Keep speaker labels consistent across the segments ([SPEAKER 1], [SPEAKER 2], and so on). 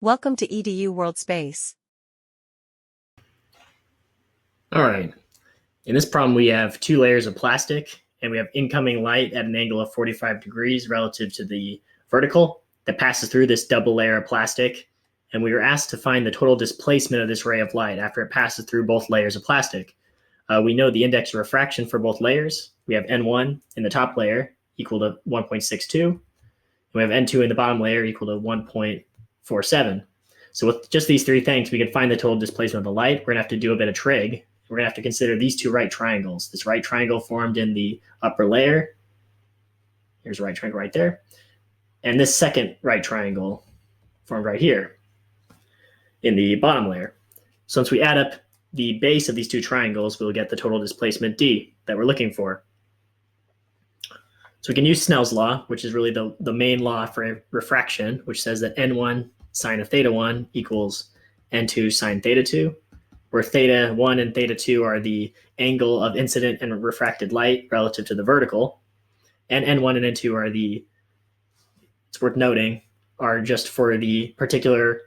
[SPEAKER 1] Welcome to EDU World Space.
[SPEAKER 2] All right. In this problem, we have two layers of plastic, and we have incoming light at an angle of 45 degrees relative to the vertical that passes through this double layer of plastic. And we were asked to find the total displacement of this ray of light after it passes through both layers of plastic. We know the index of refraction for both layers. We have N1 in the top layer equal to 1.62. We have N2 in the bottom layer equal to 1.47. So with just these three things, we can find the total displacement of the light. We're going to have to do a bit of trig. We're going to have to consider these two right triangles. This right triangle formed in the upper layer. Here's a right triangle right there. And this second right triangle formed right here in the bottom layer. So once we add up the base of these two triangles, we'll get the total displacement D that we're looking for. So we can use Snell's law, which is really the main law for refraction, which says that N1 sine of theta 1 equals N2 sine theta 2, where theta 1 and theta 2 are the angle of incident and refracted light relative to the vertical, and N1 and N2 are it's worth noting, are just for the particular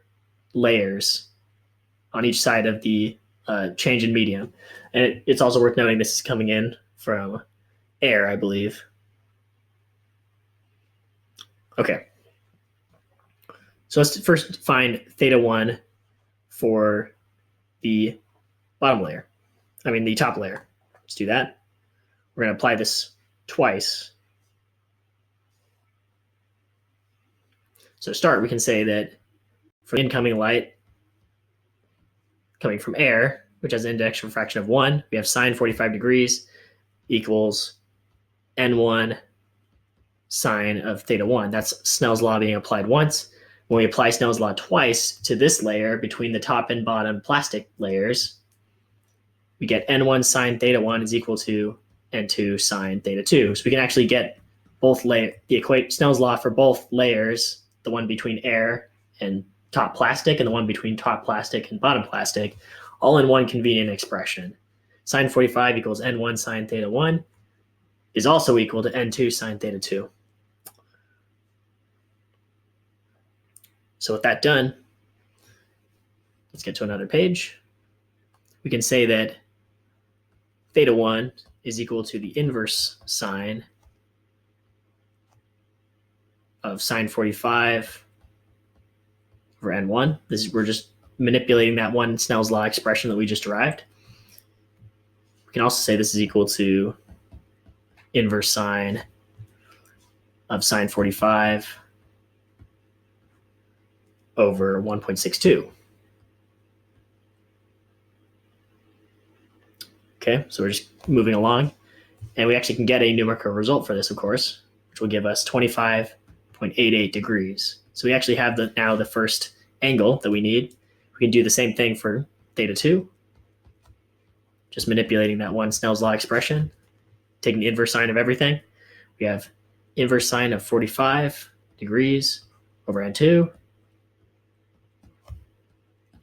[SPEAKER 2] layers on each side of the change in medium. And it's also worth noting this is coming in from air, I believe. Okay. So let's first find theta 1 for the bottom layer. The top layer. Let's do that. We're going to apply this twice. So to start, we can say that for incoming light coming from air, which has an index refraction of 1, we have sine 45 degrees equals N1 sine of theta 1. That's Snell's law being applied once. When we apply Snell's law twice to this layer between the top and bottom plastic layers, we get N1 sine theta 1 is equal to N2 sine theta 2. So we can actually get Snell's law for both layers, the one between air and top plastic and the one between top plastic and bottom plastic, all in one convenient expression. Sine 45 equals N1 sine theta 1 is also equal to N2 sine theta 2. So with that done, let's get to another page. We can say that theta 1 is equal to the inverse sine of sine 45 over N1. We're just manipulating that one Snell's law expression that we just derived. We can also say this is equal to inverse sine of sine 45 over 1.62. Okay, so we're just moving along. And we actually can get a numerical result for this, of course, which will give us 25.88 degrees. So we actually have now the first angle that we need. We can do the same thing for theta 2, just manipulating that one Snell's law expression, taking the inverse sine of everything. We have inverse sine of 45 degrees over N2.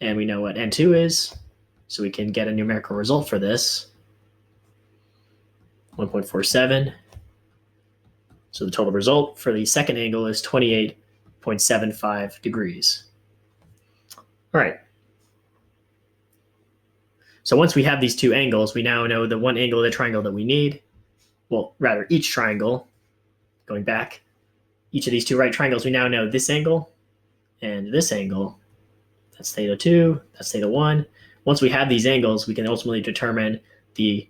[SPEAKER 2] And we know what N2 is, so we can get a numerical result for this, 1.47. So the total result for the second angle is 28.75 degrees. All right. So once we have these two angles, we now know the one angle of the triangle that we need. Well, rather, each triangle, going back, each of these two right triangles, we now know this angle and this angle. That's theta 2, that's theta 1. Once we have these angles, we can ultimately determine the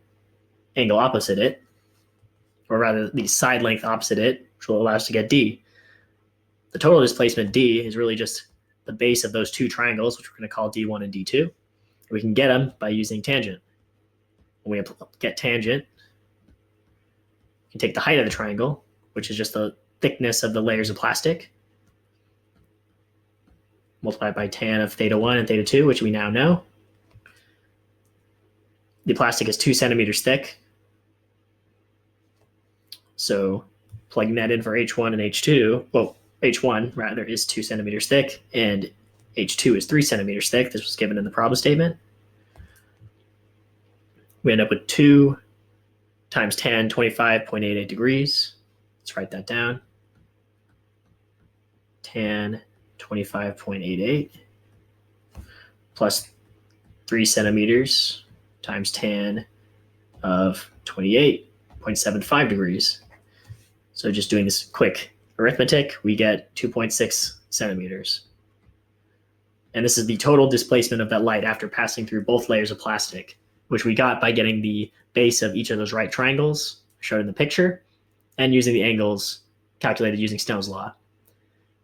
[SPEAKER 2] angle opposite it, or rather the side length opposite it, which will allow us to get D. The total displacement D is really just the base of those two triangles, which we're going to call D1 and D2. We can get them by using tangent. When we get tangent, we can take the height of the triangle, which is just the thickness of the layers of plastic, multiplied by tan of theta 1 and theta 2, which we now know. The plastic is 2 centimeters thick. So plugging that in for H1 and H2, well, H1 rather is 2 centimeters thick and H2 is 3 centimeters thick. This was given in the problem statement. We end up with 2 times 10, 25.88 degrees. Let's write that down. Tan 25.88 plus 3 centimeters times tan of 28.75 degrees. So just doing this quick arithmetic, we get 2.6 centimeters. And this is the total displacement of that light after passing through both layers of plastic, which we got by getting the base of each of those right triangles shown in the picture and using the angles calculated using Snell's law.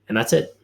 [SPEAKER 2] And that's it.